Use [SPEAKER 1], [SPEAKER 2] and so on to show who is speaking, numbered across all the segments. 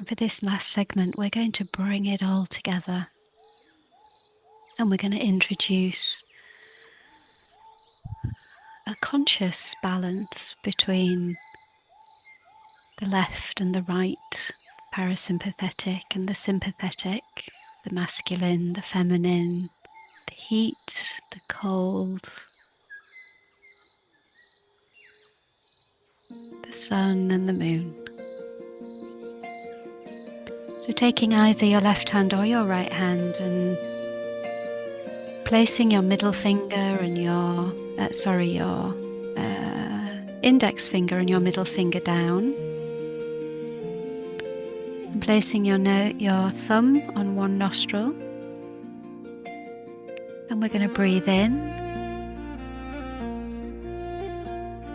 [SPEAKER 1] And for this last segment, we're going to bring it all together. And we're going to introduce a conscious balance between the left and the right, parasympathetic and the sympathetic, the masculine, the feminine, the heat, the cold, the sun and the moon. So taking either your left hand or your right hand and placing your middle finger and your index finger and your middle finger down, and placing your thumb on one nostril, and we're going to breathe in.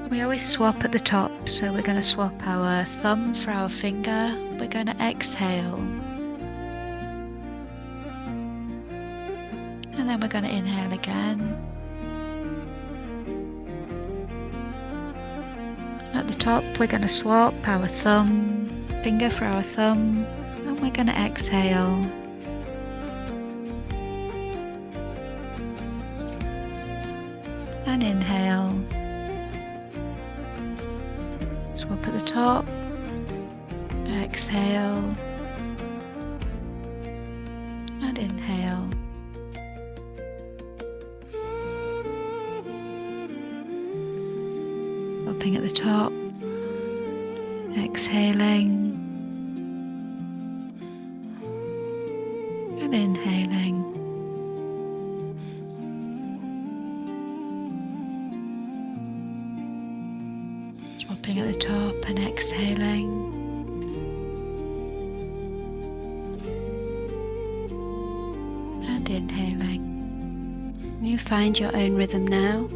[SPEAKER 1] We always swap at the top, so we're going to swap our thumb for our finger. We're going to exhale, and then we're going to inhale again. At the top, we're going to swap our finger for our thumb, and we're going to exhale. And inhale. Swap at the top, exhale, and inhale. Swapping at the top, exhaling, and inhaling. Swapping at the top and exhaling. And inhaling. You find your own rhythm now.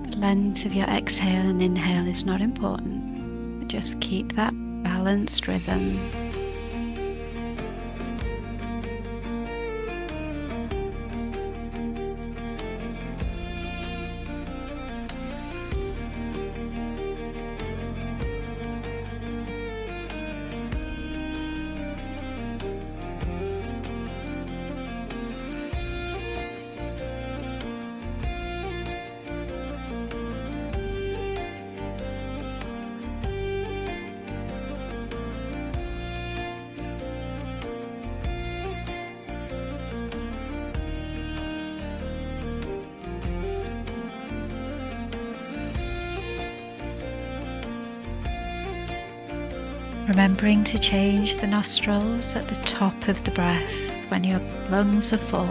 [SPEAKER 1] The length of your exhale and inhale is not important. Just keep that balanced rhythm. Remembering to change the nostrils at the top of the breath when your lungs are full.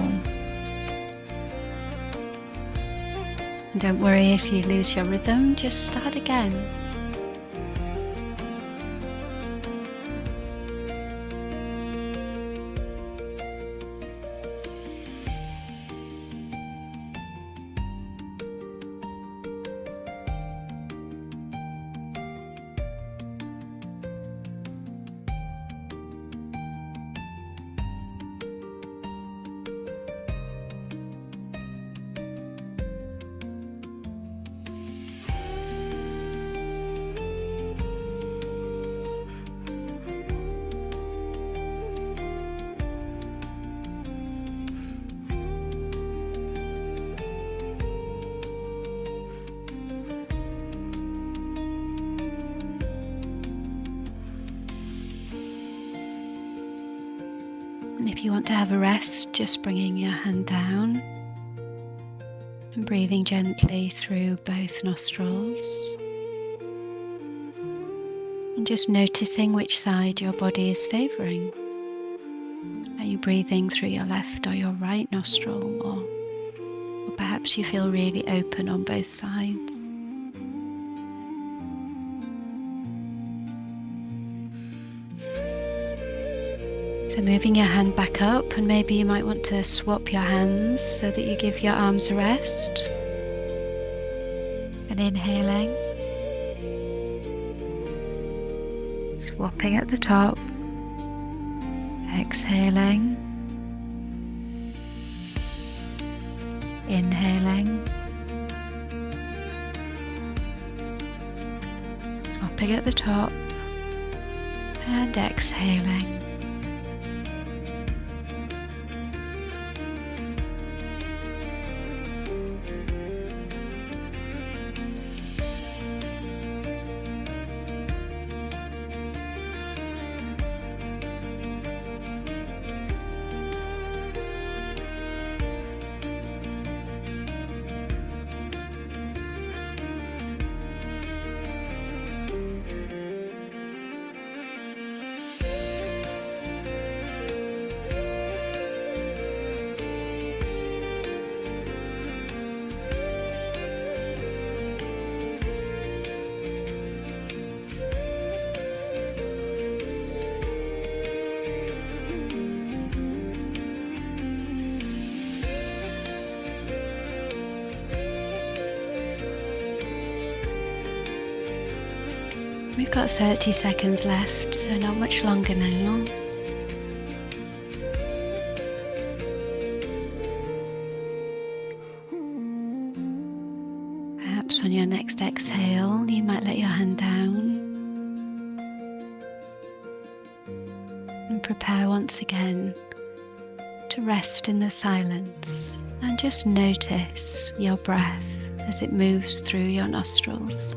[SPEAKER 1] And don't worry if you lose your rhythm, just start again. And if you want to have a rest, just bringing your hand down and breathing gently through both nostrils. And just noticing which side your body is favouring. Are you breathing through your left or your right nostril, or perhaps you feel really open on both sides? So moving your hand back up, and maybe you might want to swap your hands so that you give your arms a rest. And inhaling. Swapping at the top. Exhaling. Inhaling. Swapping at the top. and exhaling. We've got 30 seconds left, so not much longer now. Perhaps on your next exhale, you might let your hand down and prepare once again to rest in the silence and just notice your breath as it moves through your nostrils.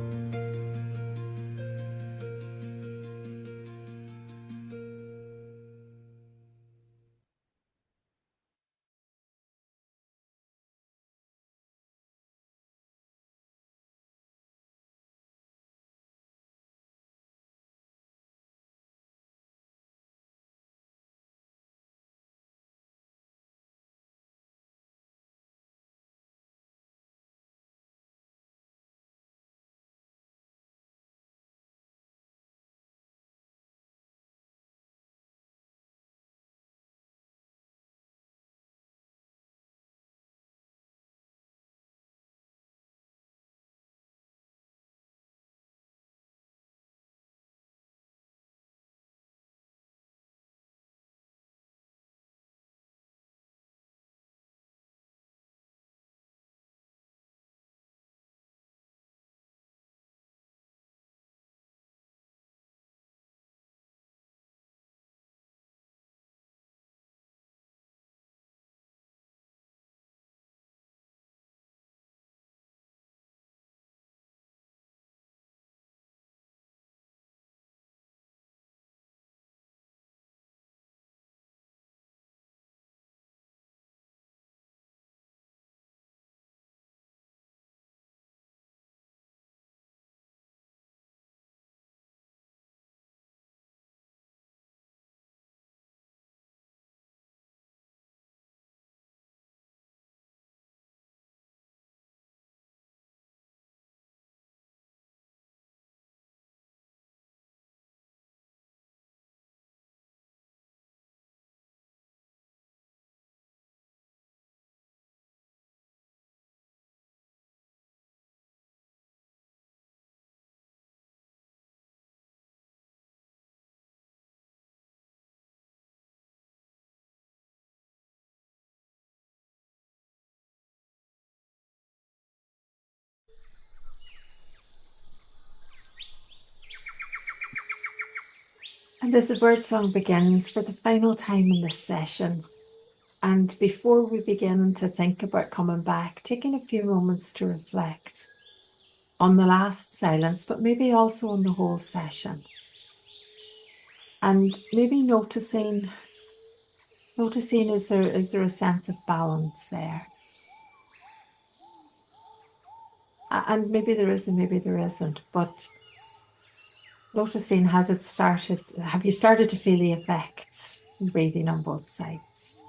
[SPEAKER 2] And as the birdsong begins for the final time in this session, and before we begin to think about coming back, taking a few moments to reflect on the last silence, but maybe also on the whole session. And maybe noticing is there a sense of balance there? And maybe there is and maybe there isn't, but noticing, have you started to feel the effects in breathing on both sides?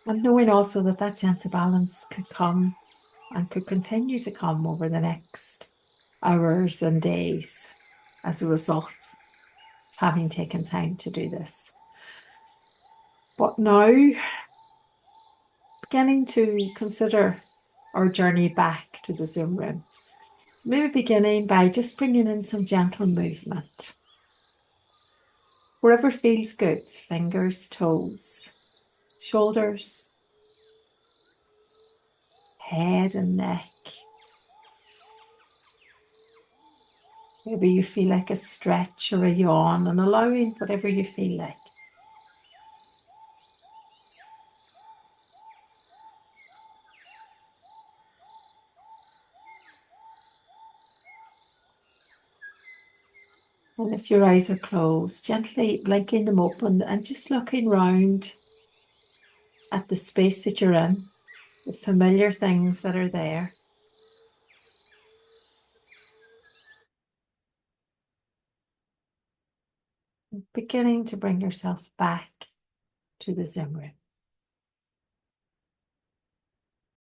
[SPEAKER 2] And knowing also that that sense of balance could come and could continue to come over the next hours and days as a result of having taken time to do this. But now, beginning to consider our journey back to the Zoom room. So maybe beginning by just bringing in some gentle movement. Wherever feels good, fingers, toes, shoulders, head and neck. Maybe you feel like a stretch or a yawn, and allowing whatever you feel like. And if your eyes are closed, gently blinking them open and just looking round at the space that you're in, the familiar things that are there. Beginning to bring yourself back to the Zoom room.